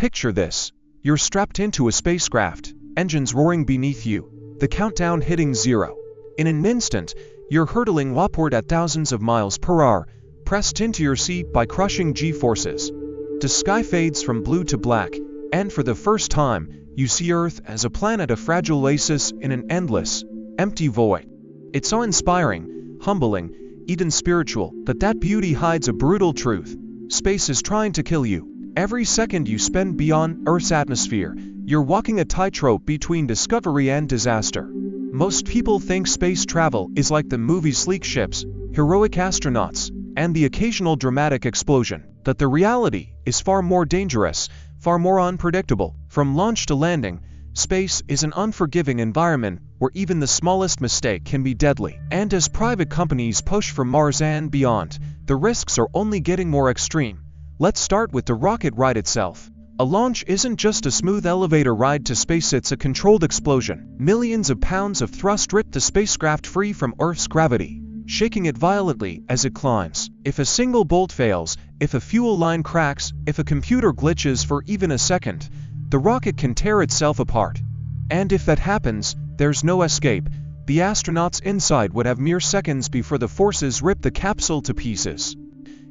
Picture this. You're strapped into a spacecraft, engines roaring beneath you, the countdown hitting 0. In an instant, you're hurtling upward at thousands of miles per hour, pressed into your seat by crushing G-forces. The sky fades from blue to black, and for the first time, you see Earth as a planet, a fragile oasis in an endless, empty void. It's so inspiring, humbling, even spiritual, but that beauty hides a brutal truth. Space is trying to kill you. Every second you spend beyond Earth's atmosphere, you're walking a tightrope between discovery and disaster. Most people think space travel is like the movie sleek ships, heroic astronauts, and the occasional dramatic explosion. But the reality is far more dangerous, far more unpredictable. From launch to landing, space is an unforgiving environment where even the smallest mistake can be deadly. And as private companies push for Mars and beyond, the risks are only getting more extreme. Let's start with the rocket ride itself. A launch isn't just a smooth elevator ride to space, it's a controlled explosion. Millions of pounds of thrust rip the spacecraft free from Earth's gravity, shaking it violently as it climbs. If a single bolt fails, if a fuel line cracks, if a computer glitches for even a second, the rocket can tear itself apart. And if that happens, there's no escape. The astronauts inside would have mere seconds before the forces rip the capsule to pieces.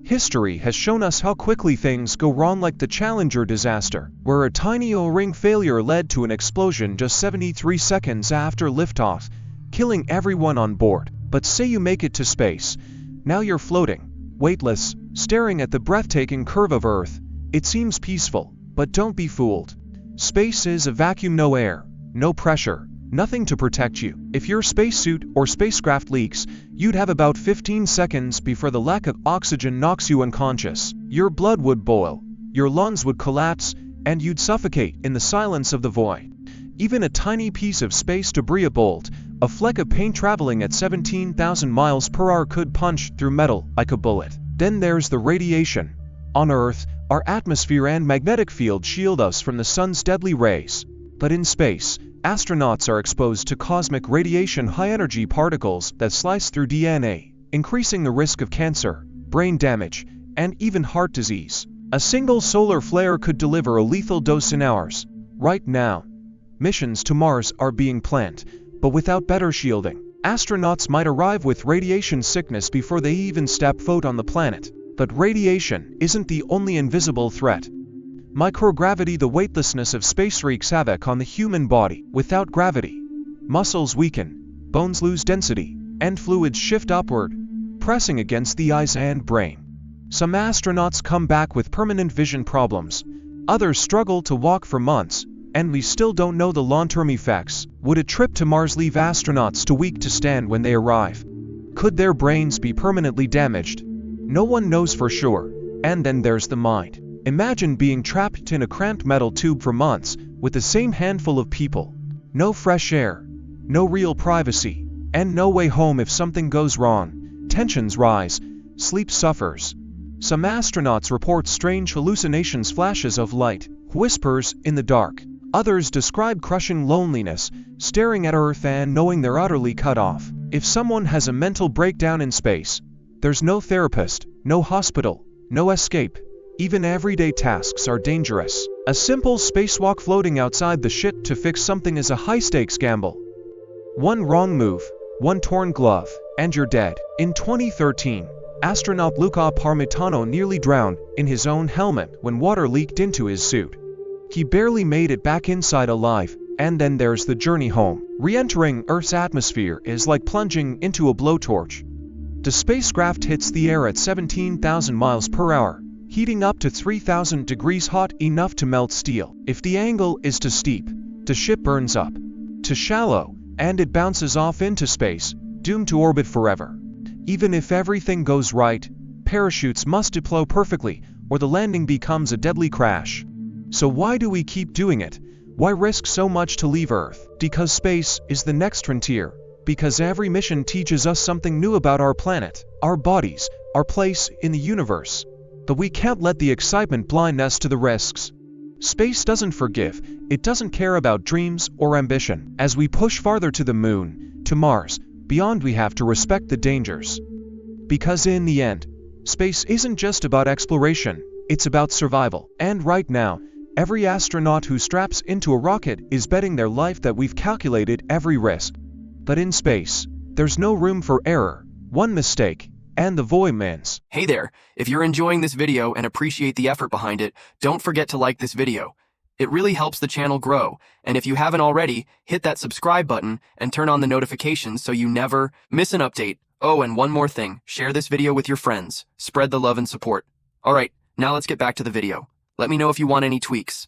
History has shown us how quickly things go wrong, like the Challenger disaster, where a tiny O-ring failure led to an explosion just 73 seconds after liftoff, killing everyone on board. But say you make it to space. Now you're floating, weightless, staring at the breathtaking curve of Earth. It seems peaceful, but don't be fooled. Space is a vacuum, no air, no pressure, nothing to protect you. If your spacesuit or spacecraft leaks, you'd have about 15 seconds before the lack of oxygen knocks you unconscious. Your blood would boil, your lungs would collapse, and you'd suffocate in the silence of the void. Even a tiny piece of space debris, a bolt, a fleck of paint traveling at 17,000 miles per hour could punch through metal like a bullet. Then there's the radiation. On Earth, our atmosphere and magnetic field shield us from the sun's deadly rays. But in space, astronauts are exposed to cosmic radiation, high-energy particles that slice through DNA, increasing the risk of cancer, brain damage, and even heart disease. A single solar flare could deliver a lethal dose in hours. Right now, missions to Mars are being planned, but without better shielding, astronauts might arrive with radiation sickness before they even step foot on the planet. But radiation isn't the only invisible threat. Microgravity, the weightlessness of space, wreaks havoc on the human body. Without gravity, muscles weaken, bones lose density, and fluids shift upward, pressing against the eyes and brain. Some astronauts come back with permanent vision problems. Others struggle to walk for months, and we still don't know the long-term effects. Would a trip to Mars leave astronauts too weak to stand when they arrive? Could their brains be permanently damaged? No one knows for sure. And then there's the mind. Imagine being trapped in a cramped metal tube for months with the same handful of people. No fresh air, no real privacy, and no way home if something goes wrong. Tensions rise, sleep suffers. Some astronauts report strange hallucinations, flashes of light, whispers in the dark. Others describe crushing loneliness, staring at Earth and knowing they're utterly cut off. If someone has a mental breakdown in space, there's no therapist, no hospital, no escape. Even everyday tasks are dangerous. A simple spacewalk floating outside the ship to fix something is a high-stakes gamble. One wrong move, one torn glove, and you're dead. In 2013, astronaut Luca Parmitano nearly drowned in his own helmet when water leaked into his suit. He barely made it back inside alive. And then there's the journey home. Re-entering Earth's atmosphere is like plunging into a blowtorch. The spacecraft hits the air at 17,000 miles per hour, heating up to 3,000 degrees hot, enough to melt steel. If the angle is too steep, the ship burns up. Too shallow, and it bounces off into space, doomed to orbit forever. Even if everything goes right, parachutes must deploy perfectly, or the landing becomes a deadly crash. So why do we keep doing it? Why risk so much to leave Earth? Because space is the next frontier. Because every mission teaches us something new about our planet, our bodies, our place in the universe. But we can't let the excitement blind us to the risks. Space doesn't forgive, it doesn't care about dreams or ambition. As we push farther to the moon, to Mars, beyond, we have to respect the dangers. Because in the end, space isn't just about exploration, it's about survival. And right now, Every astronaut who straps into a rocket is betting their life that we've calculated every risk. But in space, there's no room for error. One mistake, and the void mans. Hey there, if you're enjoying this video and appreciate the effort behind it, don't forget to like this video. It really helps the channel grow, and if you haven't already, hit that subscribe button and turn on the notifications so you never miss an update. Oh, and one more thing, share this video with your friends. Spread the love and support. Alright, now let's get back to the video. Let me know if you want any tweaks.